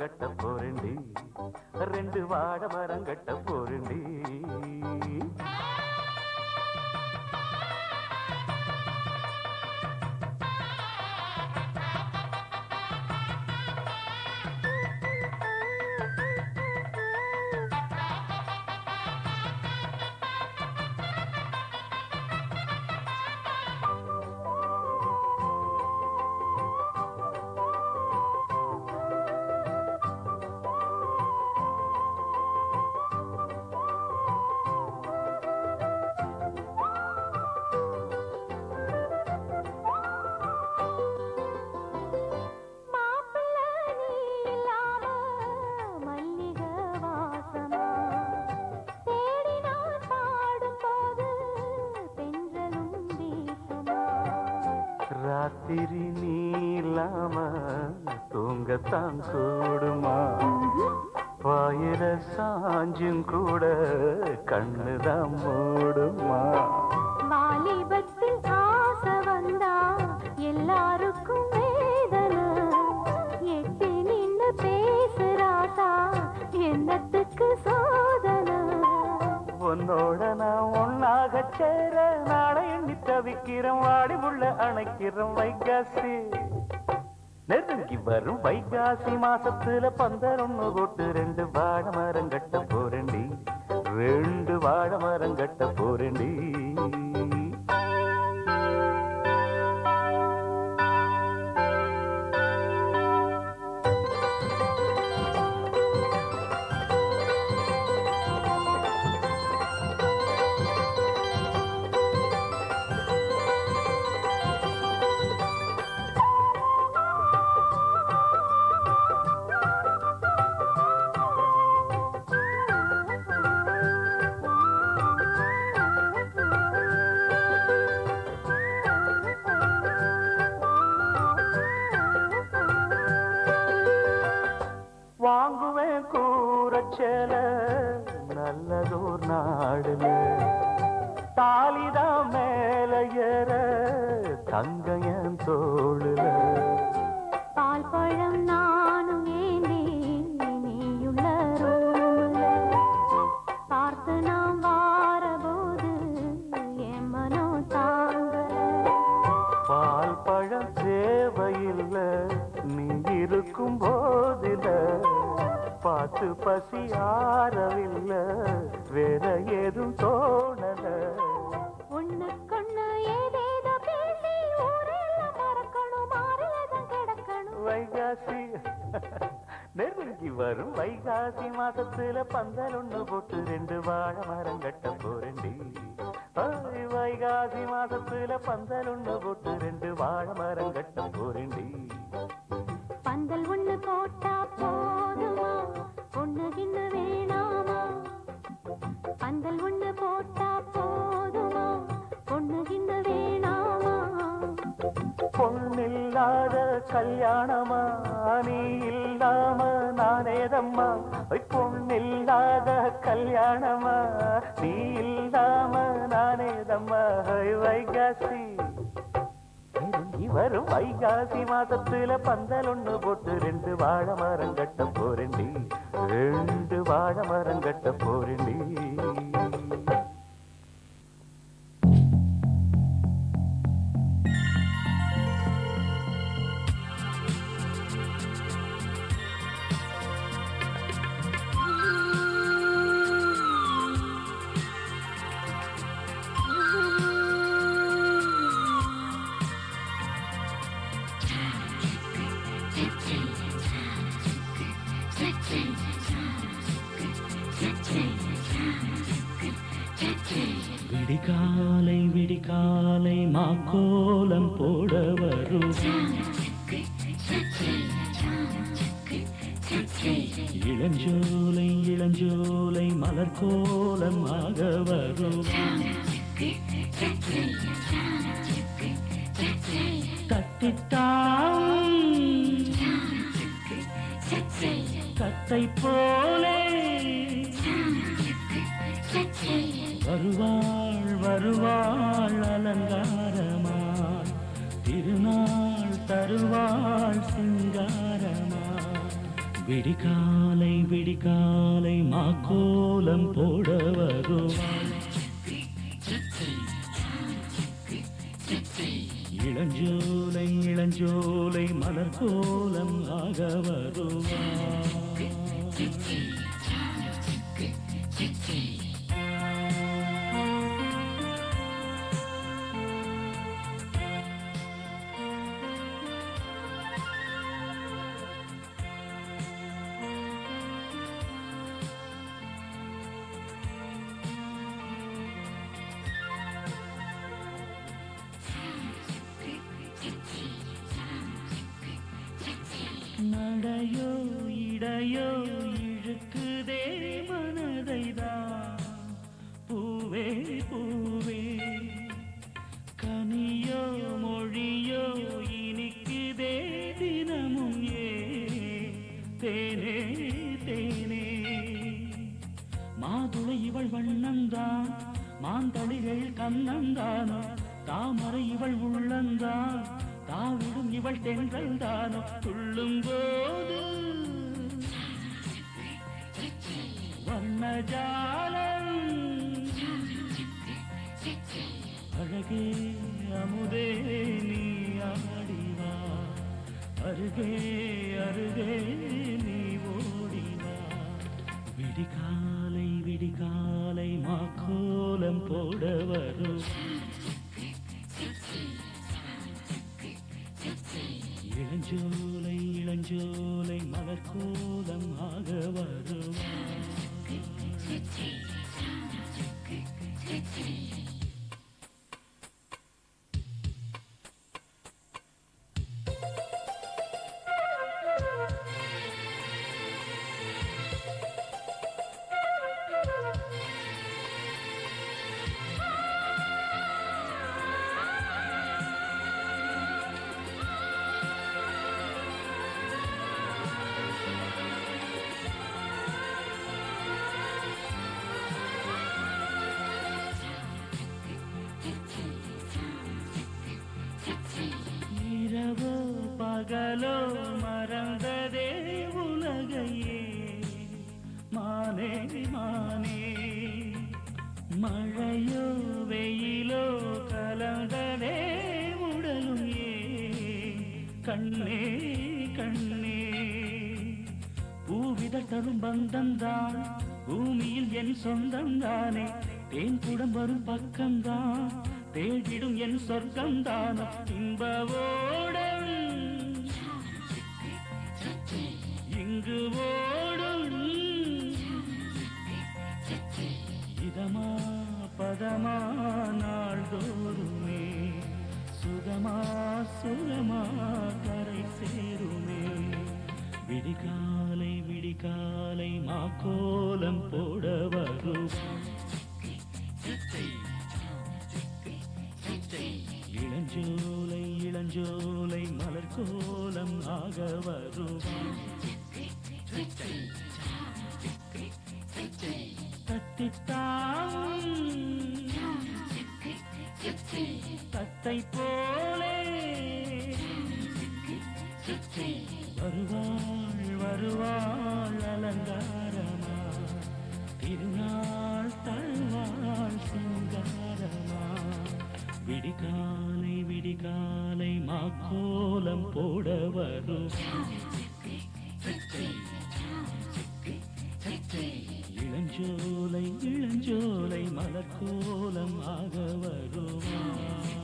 கட்ட போறேண்டி, ரெண்டு வாழை மரம் கட்ட போறேண்டி. ராத்திரி நீலாம தூங்கத்தான் கூடுமா, வாயில சாஞ்சும் கூட கண்ணுதான் மூடுமா. வாலிபத்தில் ஆசை வந்தா எல்லாருக்கும் வேதனை, எட்டி நின்னு பேசுறாசா என்னத்துக்கு சோதனை. உன்னோட நான் ஒன்னாக சேர நாளை எண்ணி தவிக்கிறோம், வாடி உள்ள அணைக்கிறோம். வைகாசி நெருங்கி வரும் வைகாசி மாசத்துல பந்தரொன்னு போட்டு ரெண்டு வாழை மரம் கட்ட போறேண்டி, ரெண்டு வாழை மரம் கட்ட போறேண்டி. வாங்குவேன் கூரச்சேல நல்லதோர் நாடுல, தாலிதான் மேல ஏற தங்கையன் தோளுல. பால் பழம் நானும் ஏந்தி நீயுள்ள ரோல, பார்த்து நாம் வாரபோது என் மனோ தாங்கல. பால் பழம் தேவையில்ல நீ இருக்கும் போதில, பார்த்து பசி ஆறவில்ல வேற ஏதும் தோணல. ஒண்ணுக்கொண்ணு ஏதேதோ பேசி ஊரெல்லாம் மறக்கணும், மாறியதும் கிடக்கணும். வைகாசி நெருங்கி வரும் வைகாசி மாசத்துல பந்தலொன்னு போட்டு ரெண்டு வாழை மரம் கட்ட போறேண்டி. வைகாசி மாசத்துல பந்தலொன்னு போட்டு ரெண்டு வாழை மரம் கட்ட போறேண்டி. பந்தல் ஒண்ணு போட்டா போதுமா, ஒண்ணு கிண்ணு வேணாமா. பந்தல் ஒண்ணு போட்டா போதுமா, ஒண்ணு கிண்ணு வேணாமா. பொண்ணில்லாத கல்யாணமா நீ இல்லாம நானேதம்மா, பொண்ணில்லாத கல்யாணமா நீ இல்லாம நானேதம்மா. வைகாசி வரும் வைகாசி மாசத்துல பந்தலொன்னு போட்டு ரெண்டு வாழை மரம் கட்ட போறேண்டி, ரெண்டு வாழை மரம் கட்ட போறேண்டி. விடிகாலை விடிகாலை மாக்கோலம் போட வரும், இளஞ்சோலை இளஞ்சோலை மலர் கோலம் ஆக வரும். தட்டித்தான் தத்தை போலே வருவாள் வருவாள் அலங்காரமாய், திருநாள் தருவாள் சிங்காரமாய். விடிகாலை விடிகாலை மாக்கோலம் போட வருவாள் இளஞ்சோலை இளஞ்சோலை மலர் கோலம் ஆக வருவாள் நடையோ இடையோ இழுக்குதே மனதைதான் பூவே பூவே கனியோ மொழியோ இனிக்குதே தினமும் ஏ தேனே தேனே மாதுளை இவள் வண்ணந்தான் மாந்தளிகள் கண்ணந்தானோ தாமரை இவள் உள்ளந்தான் தாவிடும் இவள் தென்றல் தானோ துள்ளும் போது வர்ணஜாலம் அழகே அமுதே நீ ஆடிவா அருகே அருகே நீ ஓடிவா விடிகாலை விடிகாலை மாக்கோலம் போட வரும் இளஞ்சோலை இளஞ்சோலை மலர் கோலம் ஆக வருவாள் இரவோ பகலோ மறந்ததே உலகையே மானே மானே மழையோ வெயிலோ கலந்ததே உடலும் ஏ கண்ணே கண்ணே பூவிதழ் தரும் பந்தம்தான் பூமியில் என் சொந்தம்தானே தேன் குடம் வரும் பக்கம்தான் தேடிடும் என் சொர்க்கம்தானோ இன்பவோடும் இங்கு ஓடும் இதமா பதமா நாள்தோறுமே சுகமா சுகமா கரை சேருமே விடிகாலை விடிகாலை மாக்கோலம் போட வரும் இளஞ்சோலை இளஞ்சோலை மலர் கோலம் ஆக வருவாள் தத்தித்தாம் தத்தை போலே வருவாள் வருவாள் அலங்காரமா திருநாள் தருவாள் சிங்காரமா விடிகாலை விடிகாலை மாக்கோலம் போட வரும் இளஞ்சோலை இளஞ்சோலை மலர் கோலம் ஆக வருவாள்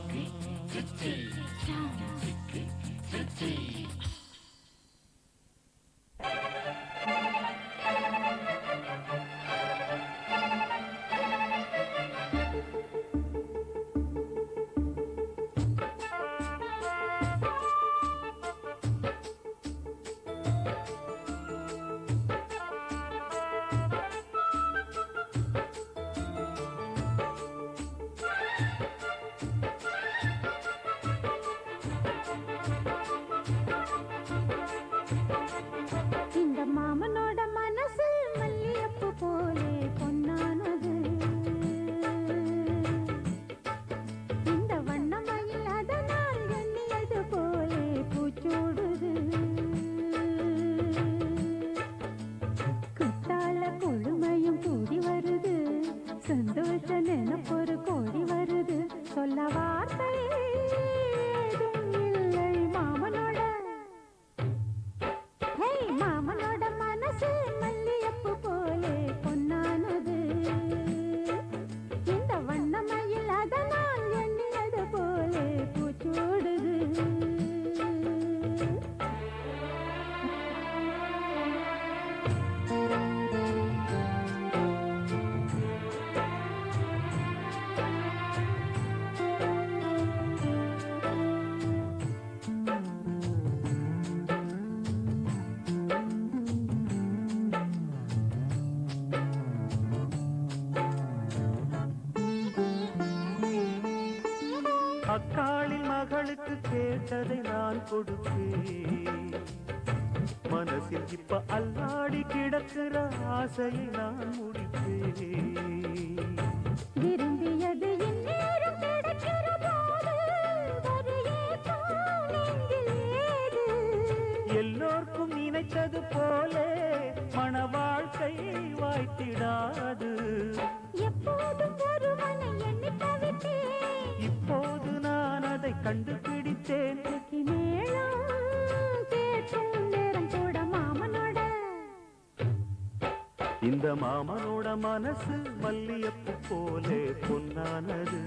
நினைத்ததை நான் கொடுப்பேன். மனசில் இப்ப அல்லாடி கிடக்கிற ஆசையை நான் முடிப்பேன். விரும்பியது இந்நேரம் கிடைக்கிற போது ஒரு ஏக்கம் நெஞ்சில் ஏது? எல்லோர்க்கும் நினைத்தது போலே மன வாழ்க்கை வாய்த்திடாது. எப்போதும் ஒருவனை எண்ணி தவித்தேன். இப்போது நான் அதை கண்டுபிடித்தேன். இசை மேளம் கேட்கும் நேரம் கூட மாமனோட. இந்த மாமனோட மனசு மல்லியப்பு போலே பொன்னானது.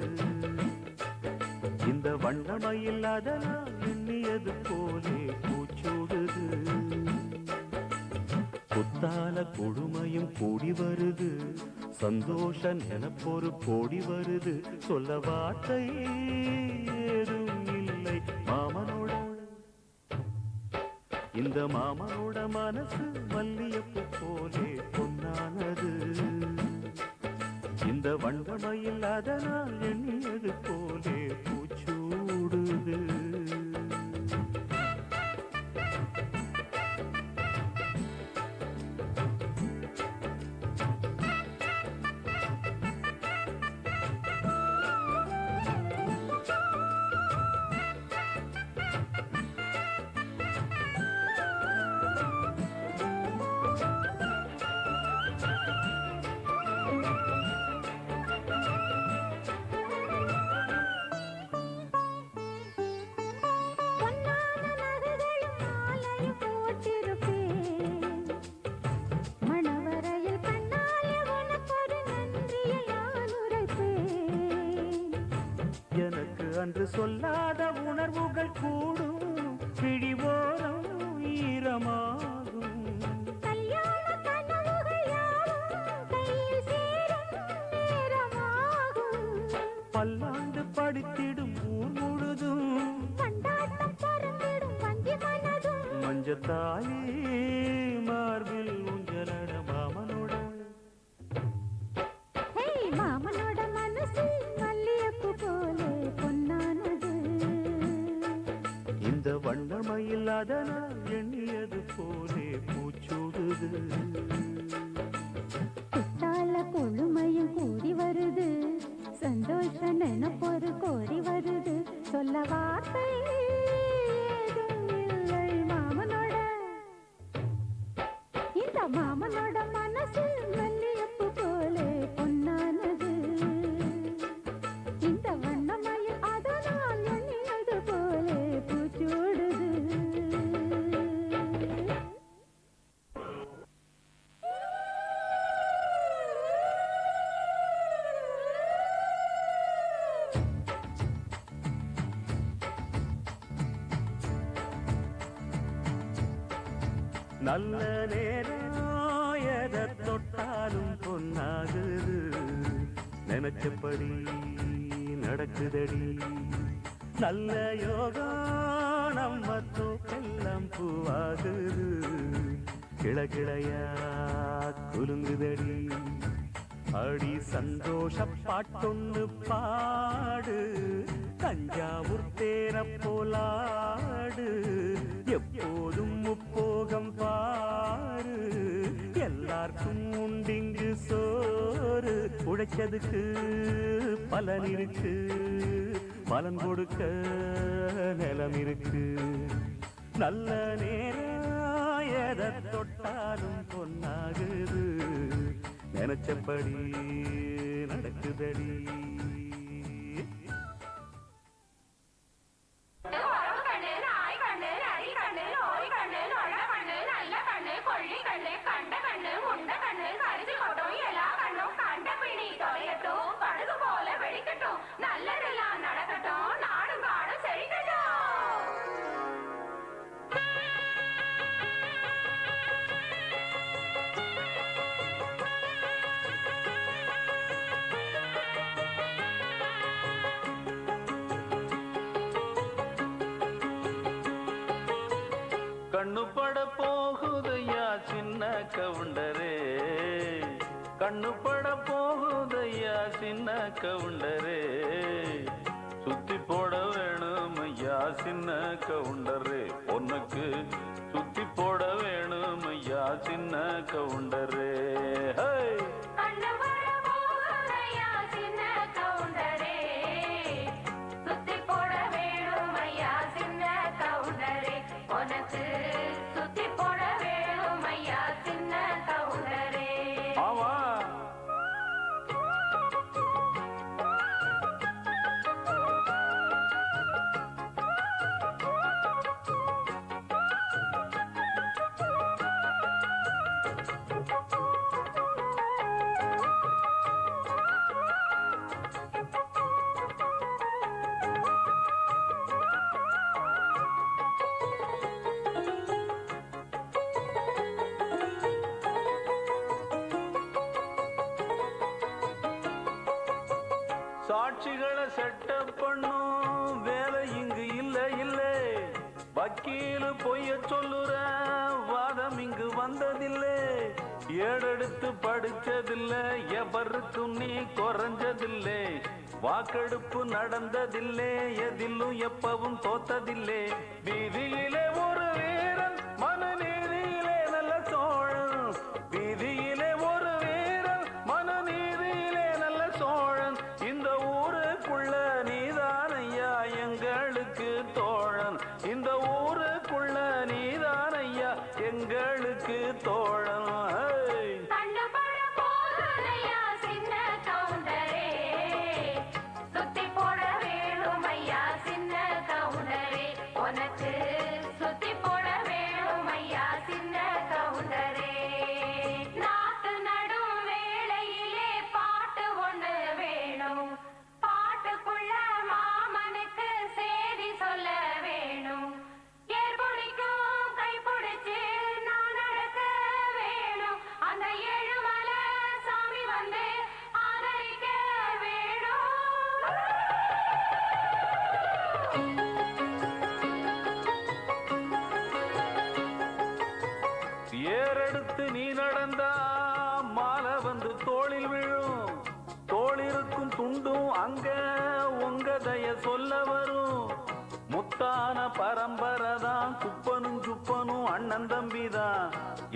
இந்த வண்ணமயில் அதனால் எண்ணியது போலே பூச்சூடுது. புத்தால கொடுமையும் கூடி வருது, சந்தோஷ நினப்பொரு கோடி வருது. சொல்ல வார்த்தை ஏதும் இல்லை மாமனோட. இந்த மாமனோட மனசு மல்லியப்பு போலே பொன்னானது. இந்த வண்டமையில் அதனால் எண்ணியது போலே பூச்சூடுது. பொன்னான நகைகளும் மாலையும் போட்டிருப்பேன். மணவரையில் கண்ணாலே உனக்கொரு நன்றியை நான் உரைப்பேன். எனக்கு அன்று சொல்லாத உணர்வுகள் கூடும், பிடிவோரம் ஈரமாகும். கல்யாண கனவுகள் யாவும் கையில் சேரும் நேரமாகும். பல்லாண்டு படித்திடும் ஊர் முழுதும் கொண்டாட்டம் பறந்திடும் வஞ்சி மனதும். மஞ்சத்தாயி மார்பில் ஊஞ்சலட மாமனோட. ஹே, மாமனோட மனசு மல்லியப்பு போலே பொன்னானது. இந்த வண்ணமயில் அதனால் எண்ணியது போலே பூச்சூடுது. குத்தால கொழுமையும் கூடி வருது, சந்தோஷ நினப்பொரு கோடி வருது. சொல்ல வார்த்தை ஏதும் இல்லை மாமனோட. இந்த மாமனோட மனசு மல்லியப்பு போலே பொன்னானது. இந்த வண்ணமயில் அதனால் எண்ணியது போலே பூச்சூடுது. நல்ல நேரம் எதை தொட்டாலும் பொன்னாகுது. நினைச்சபடி நடக்குதடி. நல்ல யோகம் நம்ம தோக்கெல்லாம் பூவாகுது. கிளகிளையா குலுங்குதடி. அடி சந்தோஷ பாட்டொன்னு பாடு, தஞ்சாவூர் தேர போலாடு. எப்போதும் முப்போகம் பாரு, எல்லாருக்கும் உண்டிங்கு சோறு. உழைச்சதுக்கு பலன் இருக்கு, பலன் கொடுக்க நிலம் இருக்கு. நல்ல நேரம் எதை தொட்டாலும் பொன்னாகுது. நினைச்சபடி நடக்குதடி. நல்லதெல்லாம் நடக்கட்டும், நாடும் காடும் செழிக்கட்டும். கண்ணு பட போகுதையா சின்ன கவுண்டரே, கண்ணு பட போகுதையா சின்ன கவுண்டரே. சுத்தி போட வேணும் ஐயா சின்ன கவுண்டரே உனக்கு சுத்தி போட வேணும் ஐயா சின்ன கவுண்டரே ஹே கண்ணு வர போகுதையா சின்ன கவுண்டரே சுத்தி போட வேணும் ஐயா சின்ன கவுண்டரே உனக்கு சுத்தி போட வேணும் ஐயா சின்ன கவுண்டரே ஆமா சாட்சிகளை செட்டப் பண்ணும் வேலை இங்கு இல்ல இல்ல வக்கீலு பொய்ய சொல்லுற வாதம் இங்கு வந்ததில்லை ஏடெடுத்து படிச்சதில்லை எவருக்கும் நீ குறைஞ்சதில்லை வாக்கெடுப்பு நடந்ததில்லை எதிலும் எப்பவும் தோத்ததில்லை வீதியிலே ஒரு வீரன் மனநீதியிலே நல்ல சோழன் வீதியிலே ஒரு வீரன் மனநீதியிலே நல்ல சோழன் இந்த ஊருக்குள்ள நீதானையா எங்களுக்கு தோழன் இந்த ஊருக்குள்ள நீதானையா எங்களுக்கு தோழன் கண்ணு பட போகுதையா சின்ன கவுண்டரே சுத்தி போட வேணும் ஐயா சின்ன கவுண்டரே உனக்கு சுத்தி போட வேணும் ஐயா சின்ன கவுண்டரே நாட்டு நடும் வேளையிலே பாட்டு ஒண்ணு வேணும் பாட்டுக்குள்ள மாமனுக்கு சேதி சொல்ல வேணும் ஏற்புடிக்கும் கைப்பிடிச்சு நான் நடக்க வேணும் அந்த ஏழுமலை சாமி வந்து ஆதரிக்க வேணும் ஏறெடுத்து நீ நடந்தா மாலை வந்து தோளில் விழும் தோளிருக்கும் துண்டும் அங்க உங்க தய சொல்ல வரும் முத்தான பரம்பரைதான் குப்பனும் சுப்பனும் அண்ணன் தம்பிதான்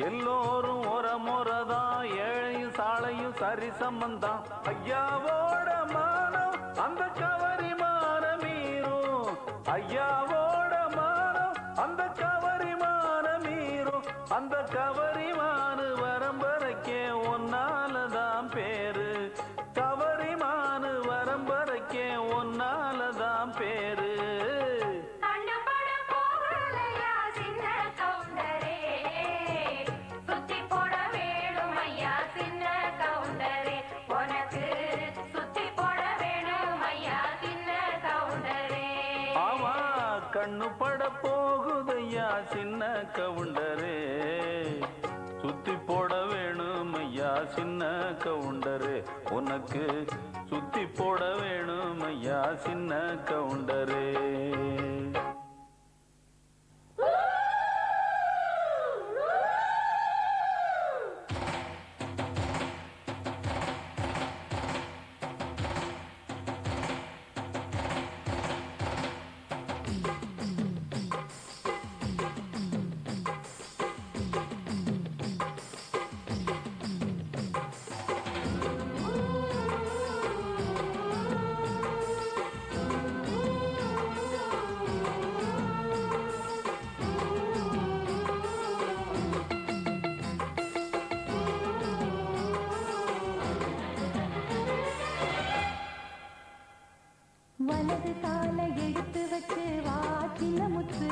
எல்லோரும் முறைதான் ஏழையும் சாலையும் சரி சம்பந்தான் ஐயாவோட மானம் அந்த கவரி மானம் மீறும் ஐயாவோட மானம் அந்த கவரி மானம் மீறும் அந்த கவரிமானு வரம்பரைக்கே ஒன்னாலதான் பேரு கவரிமானு வரம்பரைக்கே ஒன்னாலதான் பேரு கண்ணு பட போகுதையா சின்ன கவுண்டரே சுத்தி போட வேணும் ஐயா சின்ன கவுண்டரே உனக்கு சுத்தி போட வேணும் ஐயா சின்ன கவுண்டரே ஆமா கண்ணு பட போகுதையா சின்ன கவுண்டரே சுத்தி போட வேணும் ஐயா சின்ன கவுண்டரே உனக்கு சுத்தி போட வேணும் ஐயா சின்ன கவுண்டரே வலது காலை எடுத்து வச்சு வா சின்ன முத்து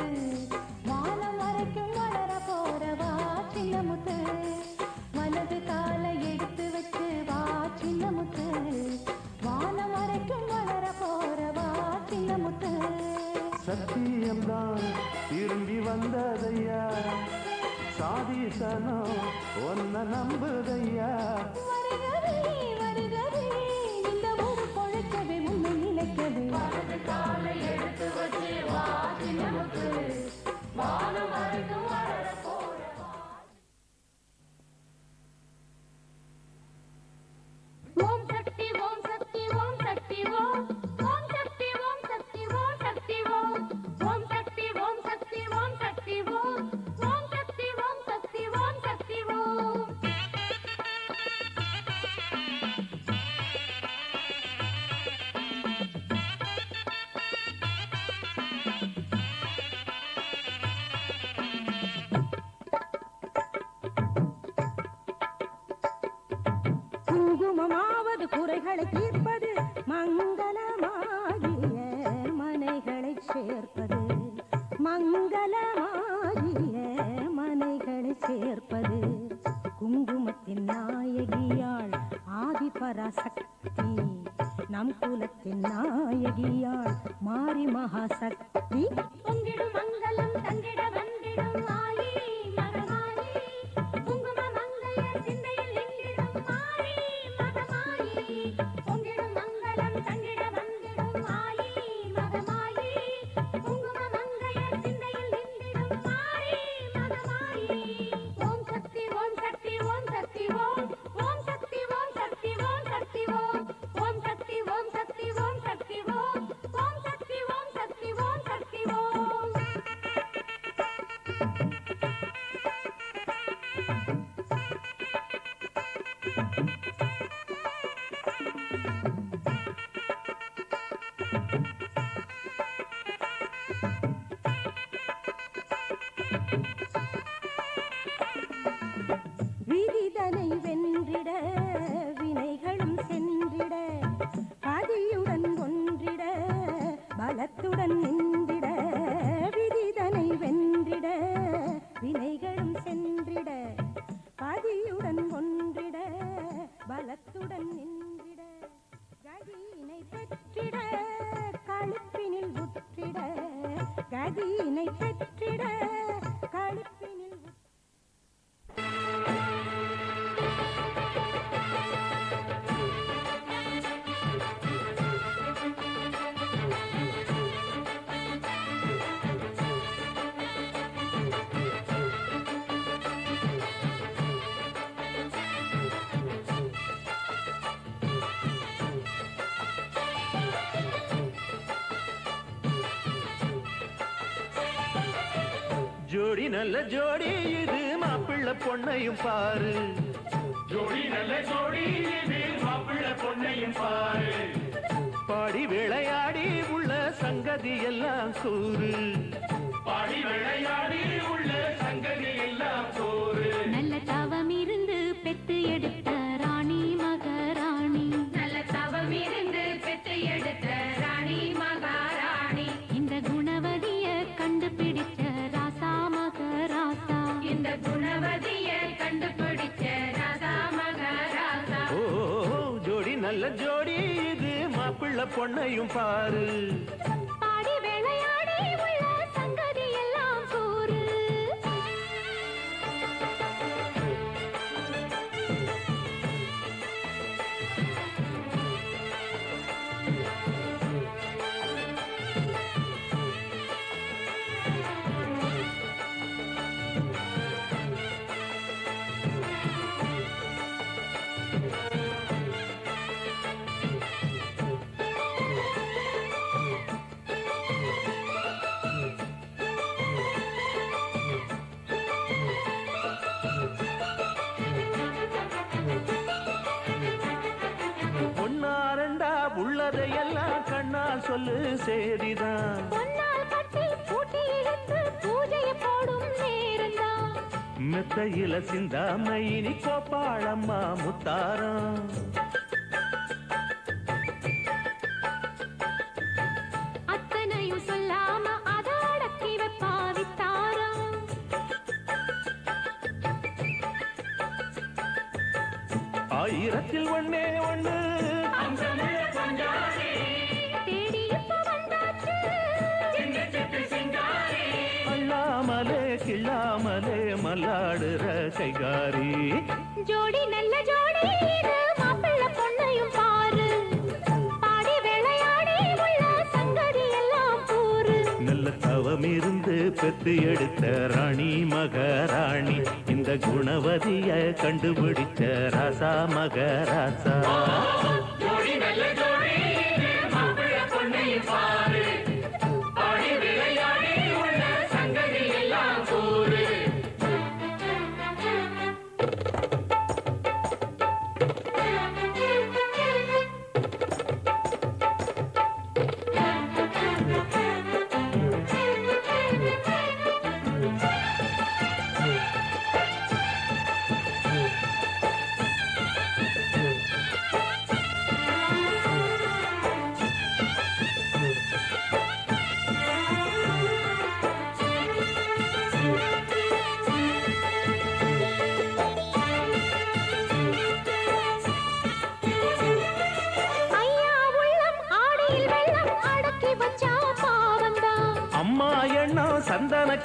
வானம் வரைக்கும் வளர போற வா சின்ன முத்து வலது காலை எடுத்து வச்சு வா சின்ன முத்து வானம் வரைக்கும் வளர போற வா சின்ன முத்து சத்தியம்தான் திரும்பி வந்ததையா சாதிசனோ ஒன்ன நம்புதையா வருகவே வருகவே இந்த ஊரு பொழைக்கவே உன்னை நினைக்கவே வலது காலை எடுத்து வச்சு வா சின்ன முத்து வானம் வரைக்கும் வளர போற ஓம் சக்தி ஓம் சக்தி ஓம் சக்தி ஓம் ஓம் சக்தி ஓம் சக்தி ஓம் சக்தி ஓம் ஓம் குங்குமமாவது குறைகளை தீர்ப்பது மங்களமாகிய மனைகளை சேர்ப்பது மங்களமாகிய மனைகளை சேர்ப்பது குங்குமத்தின் நாயகியாள் ஆதிபராசக்தி நம் குலத்தின் நாயகியாள் மாரி மகாசக்தி பொங்கிடும் மங்களம் தங்கிட வந்திடும் மாயி மகமாயி குங்கும மங்கையர் சிந்தையில் எங்கிடும் மாயி மகமாயி பொங்கிடும் மங்களம் தங்கிட வந்திடும் மாயி மகமாயி குங்கும மங்கையர் சிந்தையில் எங்கிடும் மாயி மகமாயி ஓம் சக்தி ஓம் சக்தி ஓம் சக்தி ஓம் ஓம் சக்தி ஓம் சக்தி ஓம் சக்தி ஓம் ஓம் சக்தி ஓம் சக்தி ஓம் சக்தி ஓம் ஓம் சக்தி ஓம் சக்தி ஓம் சக்தி ஓம் விதிதனை வென்றிட வினைகளும் சென்றிட பதியுடன் ஒன்றிட பலத்துடன் நின்றிட விதிதனை வென்றிட வினைகளும் சென்றிட பதியுடன் ஒன்றிட பலத்துடன் நின்றிட கதியினை பெற்றிட களிப்பினில் உற்றிட கதியினை பெற்றிட களிப்பினில் ஜோடி நல்ல ஜோடி இது மாப்பிள்ளை பொண்ணையும் பாரு ஜோடி நல்ல ஜோடி இது மாப்பிள்ளை பொண்ணையும் பாரு பாடி விளையாடி உள்ள சங்கதி எல்லாம் கூறு பாடி விளையாடி உள்ள சங்கதி எல்லாம் சோறு நல்ல தவம் இருந்து பெத்து எடுத்த ராணி மகாராணி நல்ல தவம் இருந்து பெத்து எடுத்த ராணி மகாராணி இந்த குணவதிய கண்டுபிடிச்ச ராசா மகராசா இந்த குணவதிய கண்டுபிடிச்ச ராசா மகராசா ஓ ஜோடி நல்ல ஜோடி இது மாப்பிள்ளை பொண்ணையும் பாரு பாடி விளையாடி உள்ள சங்கதி எல்லாம் கூறு பொன்னாரண்டா உள்ளதையெல்லாம் கண்ணால் சொல்லு சேதிதான் பொன்னால் கட்டி பூட்டி இழுத்து பூஜையை போடும் நேரம்தான் மெத்தையில சிந்தாம இனி கோப்பாளம்மா முத்தாரம் அத்தனையும் சொல்லாம அத அடக்கி வைப்பாவித்தாரா ஆயிரத்தில் ஒண்ணே ஒண்ணு தேடி இப்ப வந்தாச்சு அள்ளாமலே கிள்ளாமலே மல்லாடுற கைகாரி ஜோடி நல்ல ஜோடி இது மாப்பிள்ளை பொண்ணையும் பாரு பாடி விளையாடி உள்ள சங்கதி எல்லாம் கூறு நல்ல தவம் இருந்து பெத்து எடுத்த ராணி மகாராணி இந்த குணவதிய கண்டுபிடிச்ச ராசா மகராசா ஜோடி நல்ல ஜோடி இது மாப்பிள்ளை பொண்ணையும் பாரு பாடி விளையாடி உள்ள சங்கதி எல்லாம் சோறு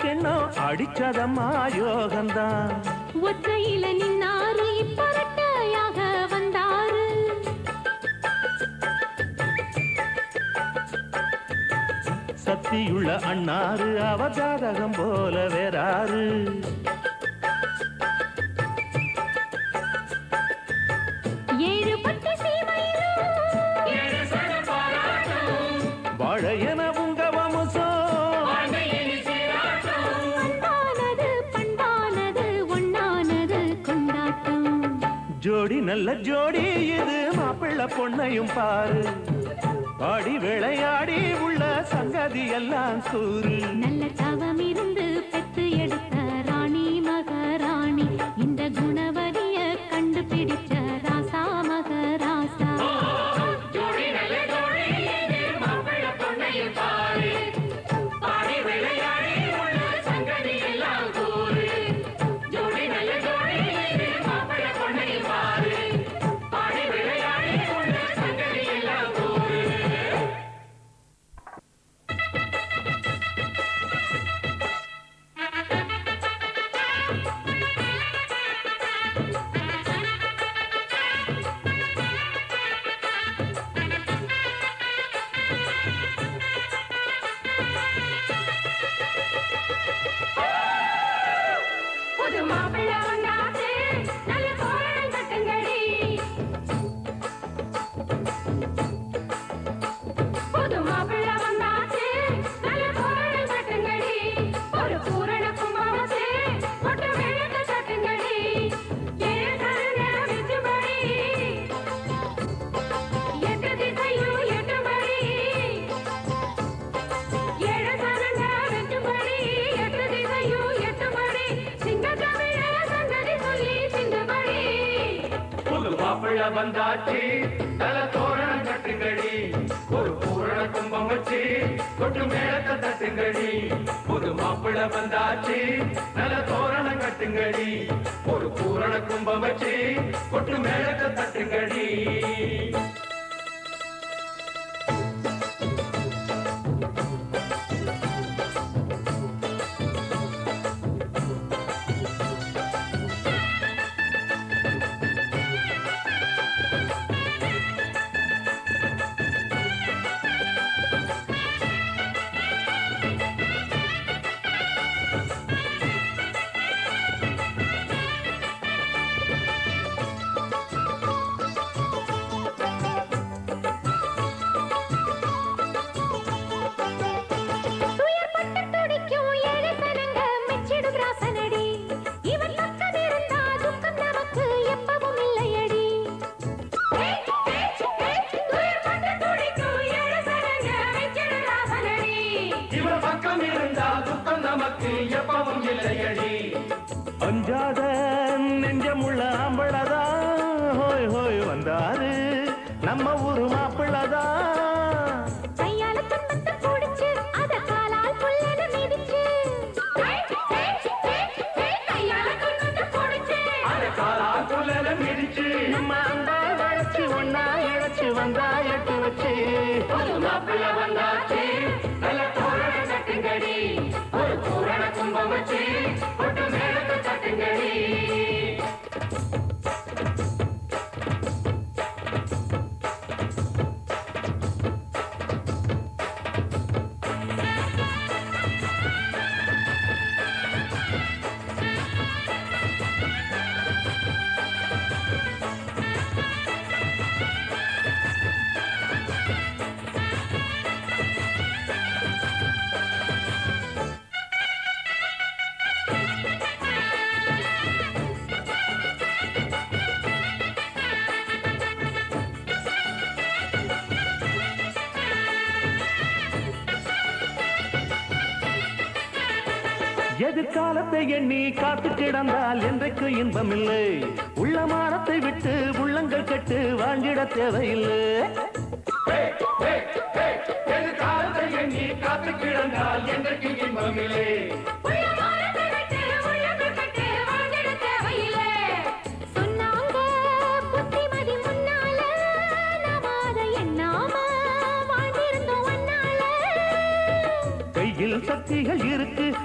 கிண்ணம் அடிச்சதம்மா யோகந்தான். ஒற்றையில நின்னாரு இப்பரட்டையாக வந்தாரு. சக்தியுள்ள அண்ணாரு அவஜாதகம் போல வேறாரு. ஏழு பட்டி சீமையிலும் வாழையன உங்க வம்சம். அன்பானது பண்பானது ஒண்ணானது கொண்டாட்டம். ஜோடி நல்ல ஜோடி இது மாப்பிள்ளை பொண்ணையும் பாரு. பாடி விளையாடி உள்ள சங்கதி எல்லாம் கூறு. நல்ல தவம் இருந்து பெத்து எடுத்த ராணி மகாராணி. இந்த குணவரிய கண்டுபிடிச்ச ராசா மகராசா. ஜோடி நல்ல ஜோடி இது மாப்பிள்ளை பொண்ணையும் பாரு. பாடி விளையாடி உள்ள சங்கதி எல்லாம் கூறு. ஜோடி நல்ல ஜோடி இது மாப்பிள்ளை பொண்ணையும் பாரு. பாடி விளையாடி உள்ள சங்கதி எல்லாம் கூறு. புது மாப்பிள்ளை வந்தாச்சு, நல்ல தோரணம் கட்டுங்கடி. புது மாப்பிள்ளை வந்தாச்சு, நல்ல தோரணம் கட்டுங்கடி. ஒரு பூரண கும்பம் வச்சு, பொட்டு விளக்கு தட்டுங்கடி. ஏழு சரங்க வெச்சுபடி, எட்டு திசையும் எட்டுபடி. ஏழு சரங்க வெச்சுபடி, எட்டு திசையும் எட்டுபடி. சிங்கத்தமிழ சங்கதி சொல்லி சிந்துபடி. புது மாப்பிள்ளை வந்தாச்சு, நல்ல தோரணம் கட்டுங்கடி. ஒரு பூரண கும்பம் வச்சு கொட்டு மேளத்தை தட்டுங்கடி. புது மாப்பிள்ளை வந்தாச்சு, நல்ல தோரணம் கட்டுங்கடி. ஒரு பூரண கும்பம் வச்சு கொட்டு மேளத்தை தட்டுங்கடி. துயர்பட்டு துடிக்கும் ஏழு சனங்க மெச்சிடும் ராசனடி. இவன் பக்கம் இருந்தா துக்கம் நமக்கு எப்பவும் இல்லையடி. துயர்பட்டு துடிக்கும் ஏழு சனங்க மெச்சிடும் ராசனடி. இவன் பக்கம் இருந்தா துக்கம் நமக்கு எப்பவும் இல்லையடி. அஞ்சாத நெஞ்சமுள்ள ஆம்பளதான் ஹோய் ஹோய் வந்தாரு. நம்ம ஊரு மாப்பிள்ளதான். கையால துன்பத்தை புடிச்சு அத காலால் புல்லன மிதிச்சு. கையால துன்பத்தை புடிச்சு அத காலால் புல்லன மிதிச்சு. நம்ம அண்டா வளைச்சு ஒன்னா இழைச்சு வந்தா எட்டு வச்சு. புது மாப்பிள்ளை வந்தாச்சு, நல்ல தோரணம் கட்டுங்கடி. ஒரு பூரண கும்பம் வச்சு கொட்டு மேளத்தை தட்டுங்கடி. எதிர்காலத்தை எண்ணி காத்து கிடந்தால் என்றைக்கு இன்பமில்லை. உள்ளமானத்தை விட்டு உள்ளங்கள் கெட்டு வாழ்ந்திட தேவையில்லை. எதிர்காலத்தை எண்ணி காத்து கிடந்தால் என்றைக்கு இன்பமில்லை. சொன்னாங்க புத்திமதி முன்னால நாம அதை எண்ணாம வாழ்ந்திருந்தோம் அண்ணால. கையில் சக்திகள் இருக்கு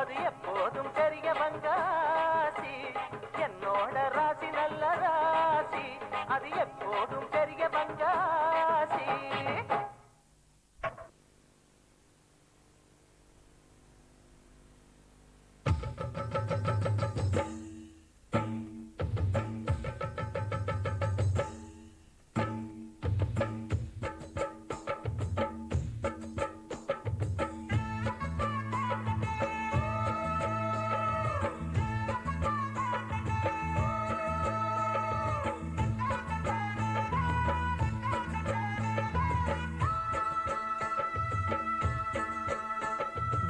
அது எப்போதும் பெரிய பங்காசி என்னோட ராசி நல்ல ராசி அது எப்போதும் பெரிய பங்காசி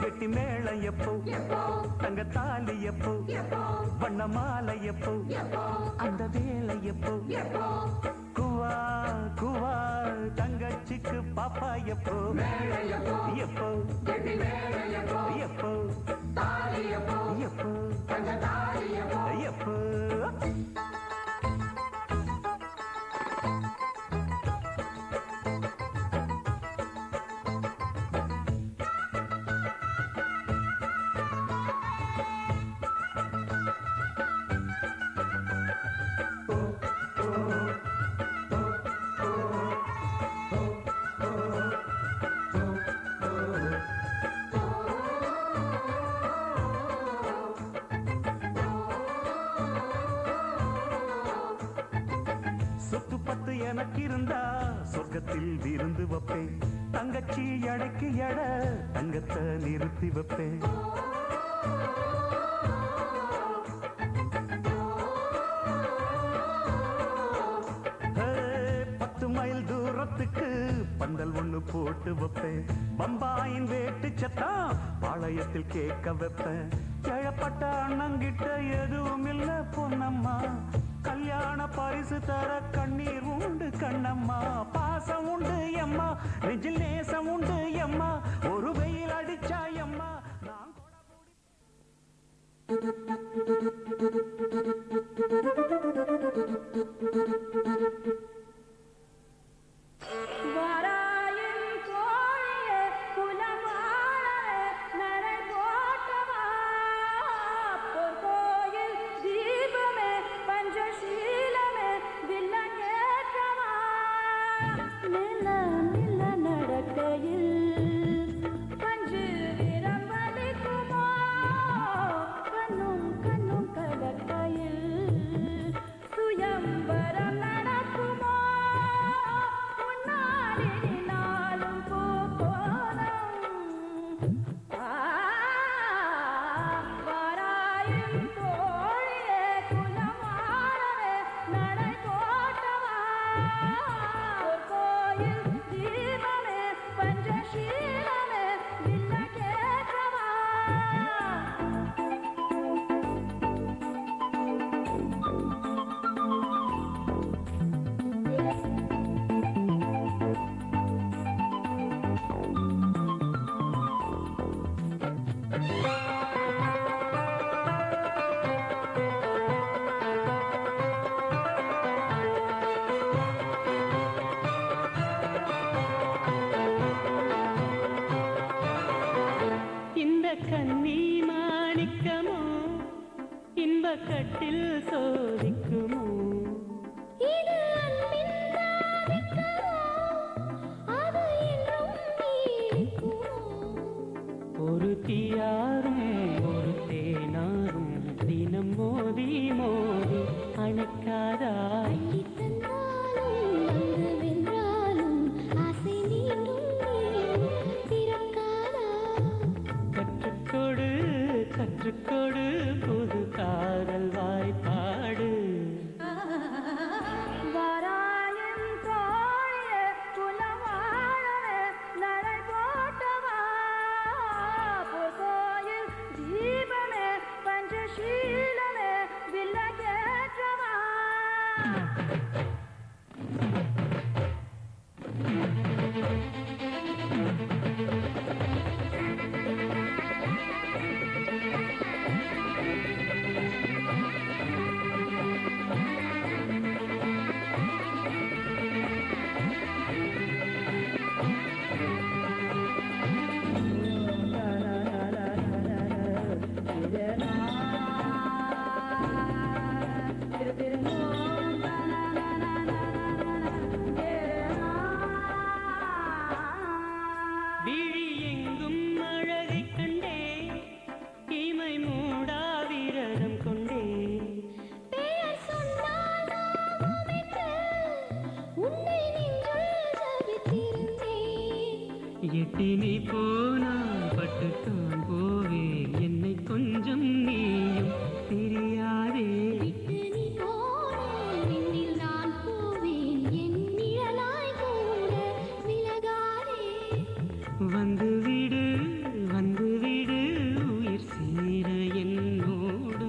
கெட்டி மேளம் எப்போ தங்க தாலி எப்போ வண்ண மாலை எப்போ அந்த வேலை எப்போ குவா குவா தங்கச்சிக்கு பாப்பா எப்போ எப்போ எப்போ எப்போ எப்போ சொத்து பத்து எனக்கு இருந்தா சொர்க்கத்தில் விருந்து வைப்பேன் தங்கச்சி எடைக்கு எடை தங்கத்தை நிறுத்தி வைப்பேன் பத்து மைல் தூரத்துக்கு பந்தல் ஒண்ணு போட்டு வைப்பேன் பம்பாயின் வேட்டு சத்தம் பாளையத்தில் கேட்க வைப்பேன் ஏழப்பட்ட அண்ணங்கிட்ட எதுவும் இல்ல பொன்னம்மா கல்யாண பரிசு தர கண்ணீர் உண்டு கண்ணம்மா பாசம் உண்டு எம்மா நெஞ்சில் நேசம் உண்டு எம்மா ஒரு வெயில் அடிச்சா எம்மா நான் கட்டில் சோதிக்குமோ இது அன்பின் தாவிக்கமோ அது என்றும் நீடிக்குமோ ஒரு தீயாரும் ஒரு தேனாரும் தினம் மோதி மோதி அணைக்காதா தந்தாலும் வந்து வென்றாலும் ஆசை மீண்டும் பிறக்காதா கற்றுக்கொடு கற்றுக்கொடு புது காதல் வாய்ப்பாடு வாராயின் தோழியே குலவாழவே நடை போட்டவா பொற்கோயில் தீபமே பஞ்சசீலமே வில்லகேற்றவா இனி போனால் பட்டுத்தான் போவேன் என்னை கொஞ்சம் நீயும் தெரியாதே விட்டு நீ போனால் விண்ணில் நான் போவேன் என் நிழலாய் கூட விலகாதே வந்து விடு உயிர் சேர என்னோடு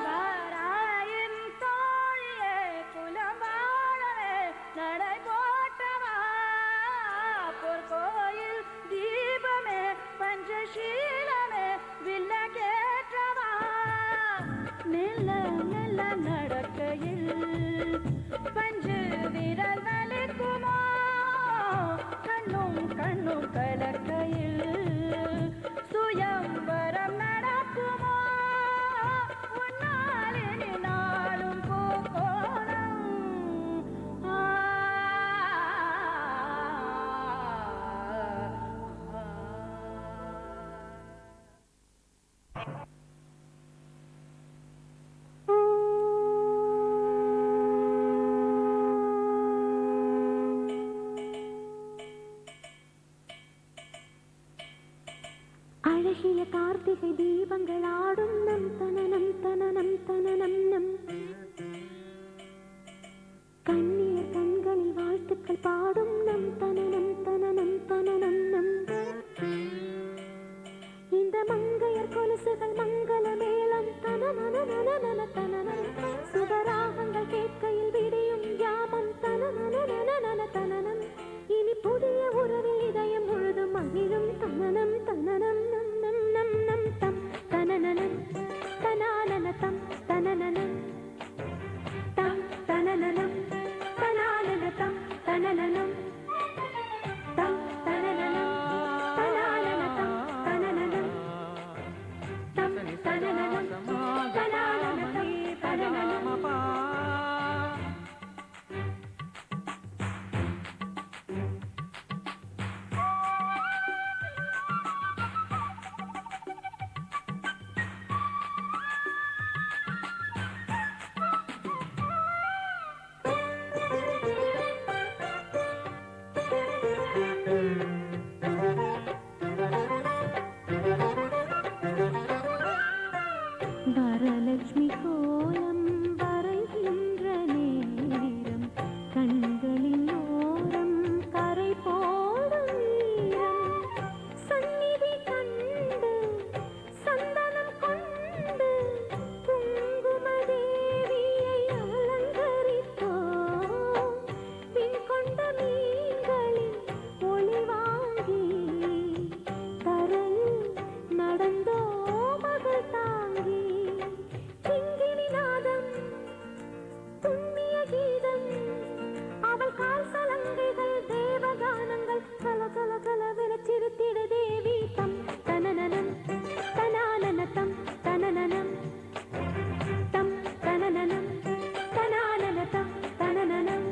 வாராயின் தோழியே குலவாழவே நடை போட்டவா பொற்கோயில் தீபமே பஞ்சசீலமே வில்ல கேட்டவா மெல்ல மெல்ல நடக்கையில் பஞ்சு விரல் வலிக்குமோ கண்ணும் கண்ணும் கலக்கையில் சுயம்பரம் நடக்குமோ உன்னால் இனி நாளும் போகணும் அழகிய கார்த்திகை தீபங்கள் ஆடும் நம் தனனம் தனனம் தனனம் நம் கண்ணீர் கண்களில் வாழ்த்துக்கள் பாடும் நம் தனனம் தனனம் தனனம் நம் இந்த மங்கையர் கொலுசுகள் மங்கள மேளம் தனனனனனன தனனம் சுபராகங்கள் கேட்கையில் விடியும் யாமம் தனனனனனன தனனம் இனி புதிய உறவில் இதயம் முழுதும் மகிழும் தனனம் தனனம் நம் நம் நம் நம் தம் தனனனம் தனானன தம் தனனனம் தம் தனனனம் தனானன தம் தனனனம் தம் தனனனம் தனானன தம் தனனனம் தம் தனனனம் தனானன தம் தனனனம் வரலட்சுமி கோலம் வரைகின்ற நேரம் கண்களின் ஓரம் கரை போடும் நீரம் சந்நிதி கண்டு சந்தனம் கொண்டு குங்கும தேவியை அலங்கரித்தோம் பின் கொண்ட மீன்களின் ஒளி வாங்கி தரையில் நடந்தோ மகள் தாங்கி சிங்கினி நாதம் துண்ணிய கீதம் அவள் கால் சலங்கைகள் தேவகானங்கள் கல கல கலவென சிரித்திட தேவி தம் தனனனம் தனானன தம் தனனனம் தம் தனனனம் தனானன தம் தனனனம்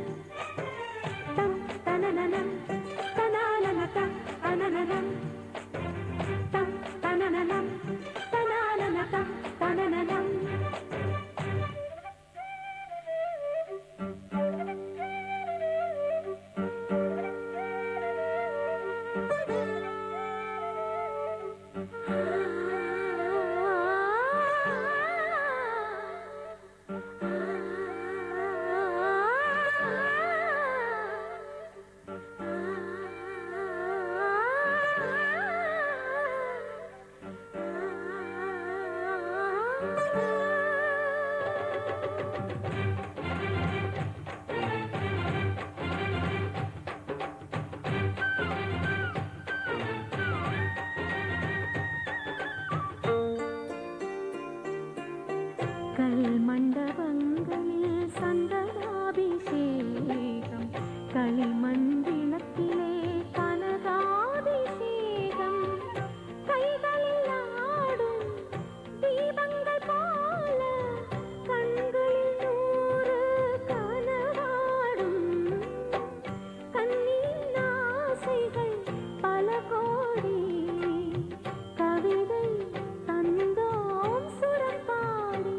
தம் தனனனம் தனானன தம் தனனனம் தம் தனனனம் தனானன தம் தனனனம் கல் மண்டபங்களில் சந்தனாபிஷேகம் களிமண் விளக்கிலே கனகாபிஷேகம் கைகளில் ஆடும் தீபங்கள் போல கண்களில் நூறு கனவாடும் கண்ணின் ஆசைகள் பல கோடி கவிதை தந்தோம் சுரப்பாடி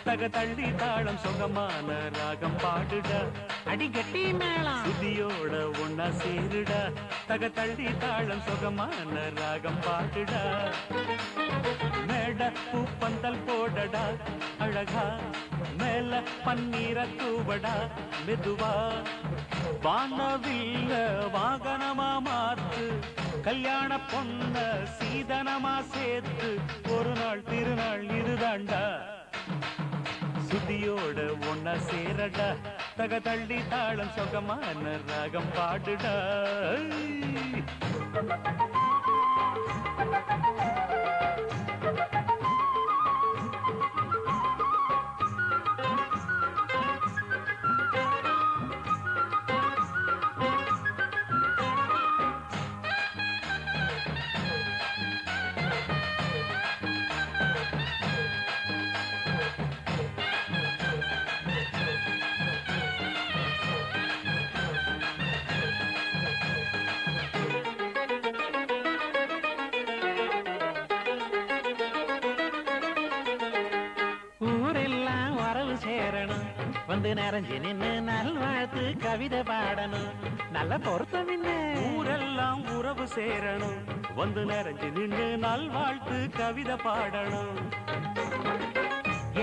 தக தள்ளி தாளம் சுகமான ராகம் பாடுடா அடிகட்டி மேளம் சுதியோட ஒன்னா சேருடா தக தள்ளி தாளம் சுகமான ராகம் பாடுடா மேட பூப்பந்தல் போடடா அழகா மேல பன்னீர தூவடா மெதுவா வானவில்ல வாகனமா மாத்து கல்யாண பொண்ண சீதனமா சேர்த்து ஒரு நாள் திருநாள் இதுதாண்டா சுதியோட ஒன்னா சேரடா தக தள்ளி தாளம் சுகமான ராகம் பாடுடா ஊரெல்லாம் வரவு சேரணும் வந்து நிறைஞ்சு நின்னு நல்வாழ்த்து கவிதை பாடணும் நல்ல பொருத்தம் என்ன ஊரெல்லாம் உறவு சேரணும் வந்து நிறைஞ்சு நின்று நல்வாழ்த்து கவிதை பாடணும்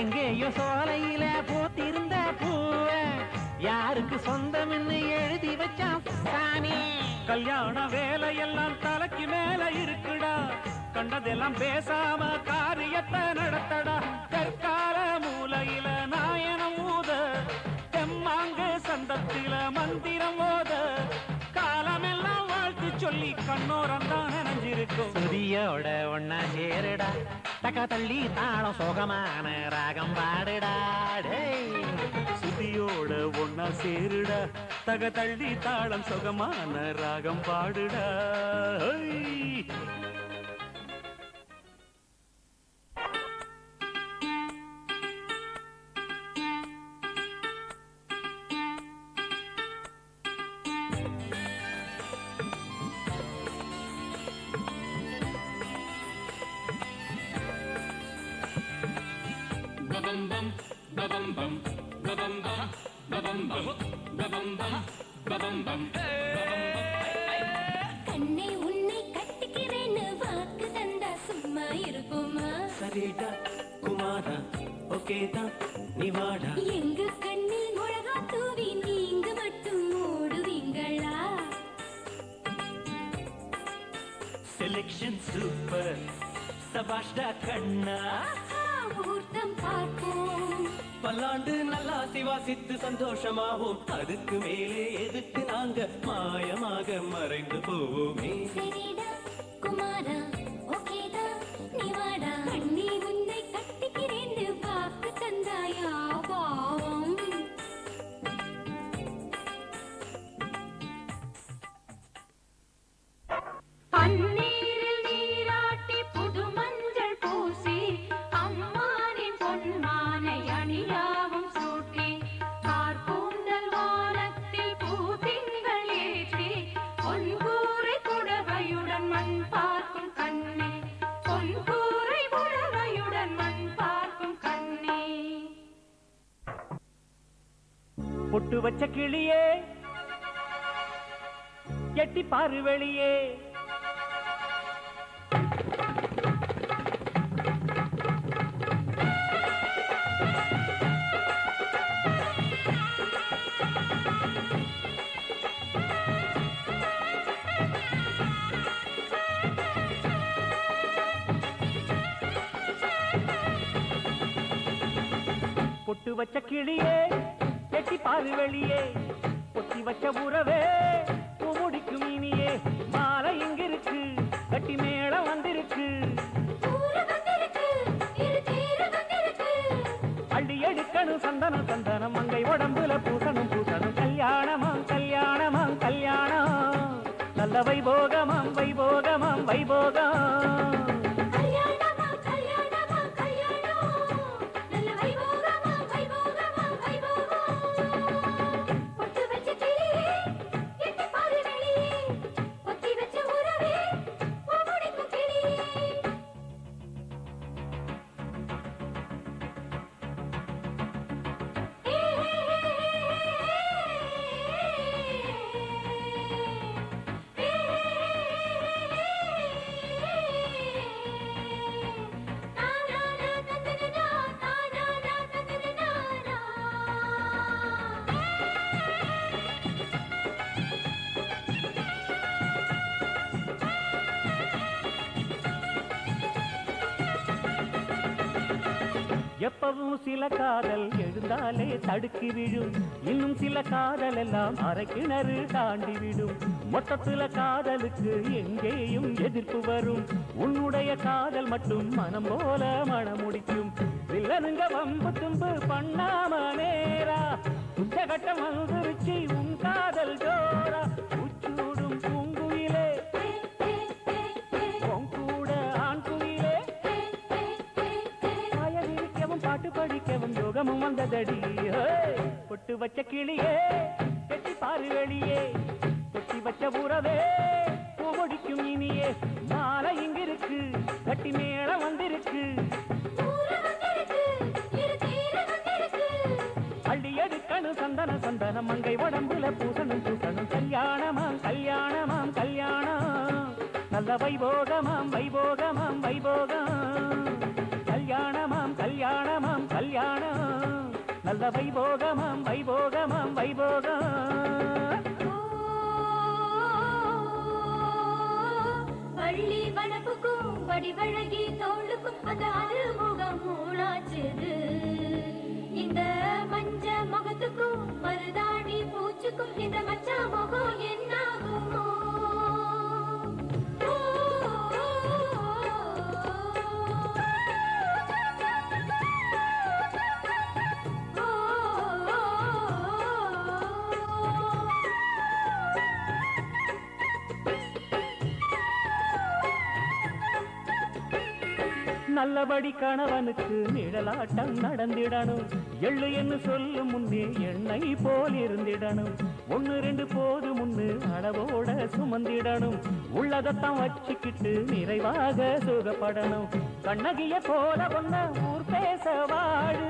எங்கேயோ சோலையில பூத்திருந்த பூவ யாருக்கு சொந்தம்னு எழுதி வச்சான் சாமி கல்யாண வேலையெல்லாம் தலைக்கு மேல இருக்குடா கண்டதெல்லாம் பேசாம காரியத்தை நடத்தடா கற்கால மூலையில நாயனம் ஊத தெம்மாங்கு சந்தத்தில மந்திரம் ஓத காலமெல்லாம் வாழ்த்து சொல்லி கண்ணோரம் தான் நினைஞ்சிருக்கும் சுதியோட ஒன்னா சேருடா தக்க தள்ளி தாளம் சோகமான ராகம் பாடுடா டேய். சுதியோட ஒன்னா சேருடா தக தள்ளி தாளம் சுகமான ராகம் பாடுடா ஹை. கண்ணே உன்னை கட்டிக்கிறேன்னு வாக்கு தந்தா சும்மா இருக்குமா சரிடா குமாரா ஓகேதா நிவாடா எங்க கண்ணில் முழகா தூவி நீங்க மட்டும் மூடுவீங்களா செலக்ஷன் சூப்பர் சபாஷ்டா கண்ணா முகூர்த்தம் பார்ப்போம் பல்லாண்டு நல்லா சிவாசித்து சந்தோஷமாவோம் அதுக்கு மேலே எதுக்கு நாங்க மாயமாக மறைந்து போவோமே சரிடா குமாரா ஓகேதா நிவாடா கண்ணே உன்னை கட்டிக்கிறேன்னு வாக்கு தந்தாயா பாவம் பன்னீரில் நீராட்டி புது மஞ்சள் பூசி அம்மானின் பொன்மானை அணியாவும் சூட்டி கார்கூந்தல் வானத்தில் பூத்திங்கள் ஏற்றி பொன்கூரை புடவையுடன் மண் பார்க்கும் கண்ணே பொன்கூரை புடவையுடன் மண் பார்க்கும் கண்ணே பொட்டு வச்ச கிளியே எட்டி பாரு வெளியே பொட்டு வச்ச கிளியே எட்டி பாரு வெளியே பொட்டி வச்ச உறவே பூமுடிக்கும் இனியே மாலை இங்கிருக்கு கட்டி மேளம் வந்திருக்கு அள்ளி எடுக்கணும் சந்தனம் சந்தனம் மங்கை உடம்புல பூசணும் பூசணும் கல்யாணமாம் கல்யாணமாம் கல்யாணம் நல்ல வைபோகமாம் வைபோகமாம் வைபோகம் எப்பவும் சில காதல் எழுந்தாலே தடுக்கி விடும், இன்னும் சில காதல் எல்லாம் அரை கிணறு தாண்டி விடும். மொத்தத்துல காதலுக்கு எங்கேயும் எதிர்ப்பு வரும், உன்னுடைய காதல் மட்டும் மனம் போல மணமுடிக்கும். வில்லனுங்க வம்பு தும்பு பண்ணாம நேரா, உச்சகட்டம் வந்துருச்சு உன் காதல் ஜோரா. உச்சூடும் பூங்குயிலே உன் கூட ஆண் குயிலே, பாயவிரிக்கவும் பாட்டு படிக்கவும் யோகமும் வந்ததடி. பொட்டு வச்ச கிளியே கெட்டி பாரு வெளியே, கொட்டி வச்ச உறவே பூவடிக்கும் இனியே. மாலை இங்கிருக்கு கட்டி மேளம் வந்திருக்கு, அள்ளி எடுக்கணும் சந்தன சந்தனம் மங்கை உடம்புல பூசணும் பூசணும். கல்யாணமாம் கல்யாணமாம் கல்யாணம், நல்ல வைபோகமாம் வைபோகமாம் வைபோகம். கல்யாணமாம் கல்யாணமாம் கல்யாணம், நல்ல வைபோகமாம் வைபோகமாம் வைபோகம். வள்ளி வனப்புக்கும் வடிவழகி தோளுக்கும் அந்த அறுமுகம் மூளாச்சுது. இந்த மஞ்ச முகத்துக்கும் மருதாணி பூச்சுக்கும் இந்த மச்சா முகம் என்னாகுமோ? நல்லபடி கணவனுக்கு நிழலாட்டம் நடந்திடணும், எள்ளு என்று சொல்லும் முன்னே எண்ணெய் போல் இருந்திடணும். ஒன்னு ரெண்டு போது முன்னு அளவோட சுமந்திடணும், உள்ளதத்தான் வச்சுக்கிட்டு நிறைவாக சுகப்படணும். கண்ணகிய போல ஒன்ன ஊர் பேச வாழு,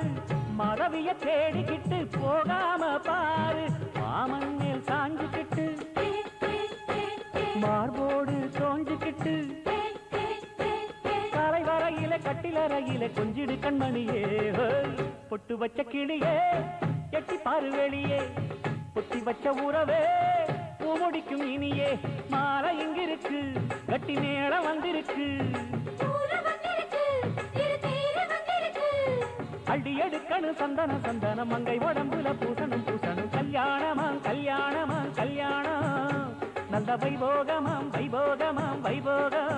மறவிய தேடிக்கிட்டு போகாம பாரு. மாமன் மேல் சாஞ்சுக்கிட்டு மார்போடு தோஞ்சுக்கிட்டு, காலை வரையில கட்டிலறையில கொஞ்சிடு கண்மணியே. பொட்டு வச்ச கிளியே எட்டி பாரு வெளியே, பொட்டி வச்ச உறவே பூமுடிக்கும் இனியே. மாலை இங்கிருக்கு கட்டி மேளம் வந்திருக்கு, அள்ளி எடுக்கணும் சந்தன சந்தனம் மங்கை உடம்புல பூசணும் பூசணும். கல்யாணமாம் கல்யாணமாம் கல்யாணம், நல்ல வைபோகமாம் வைபோகமாம் வைபோகம்.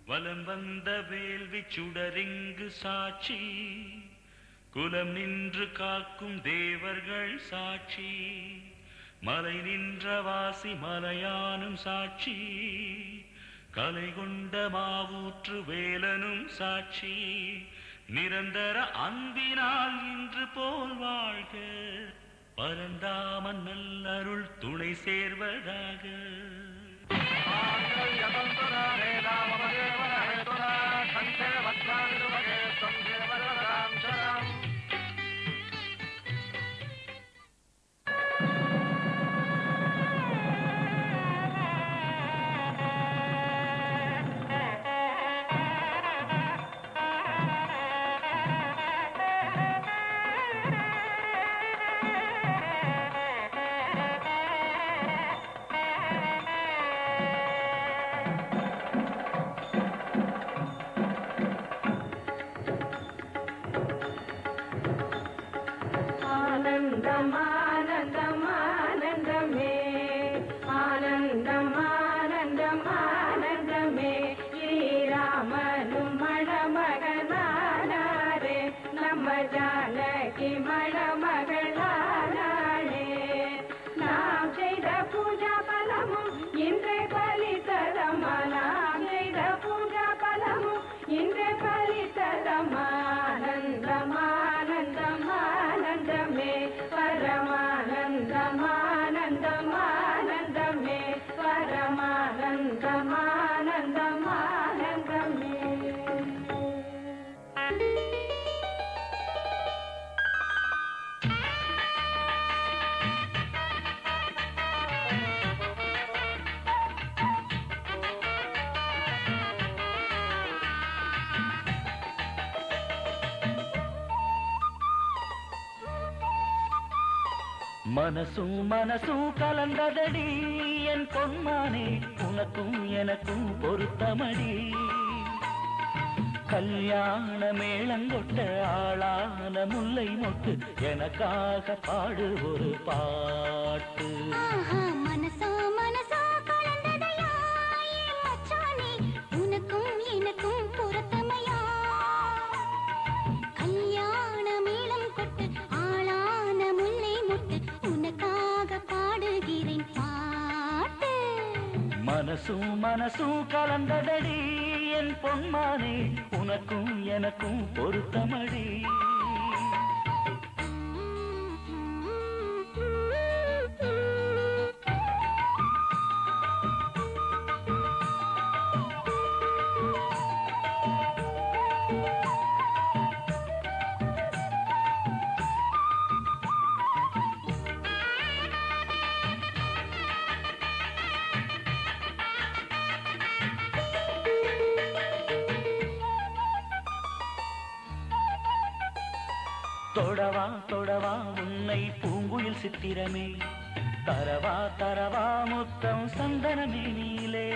வலம் வந்த வேள்வி சுடரிங்கு சாட்சி, குலம் நின்று காக்கும் தேவர்கள் சாட்சி, மலை நின்ற வாசி மலையானும் சாட்சி, கலை கொண்ட மாவூற்று வேலனும் சாட்சி. நிரந்தர அன்பினால் இன்று போல் வாழ்க, பரந்தாமன் நல்லருள் துணை சேர்வதாக. மனசும் மனசும் கலந்ததடி என் பொன்மானே உனக்கும் எனக்கும் பொருத்தமடி கல்யாண மேளங்கொட்ட ஆளான முல்லை மொட்டு எனக்காக பாடு ஒரு பாட்டு ஆஹா, மனசோ மனசோ கலந்ததையா என் மச்சானே உனக்கும் எனக்கும் பொருத்தமையா கல்யாண மேளம் கொட்டு ஆளான முல்லை மொட்டு உனக்காக பாடுகிறேன் பாட்டு மனசும் மனசும் கலந்ததடி என் பொன்மானே உனக்கும் எனக்கும் பொருத்தமடி தொடவா தொடவா உன்னை பூங்குயில் சித்திரமே தரவா தரவா முத்தம் சந்தனமே நீலே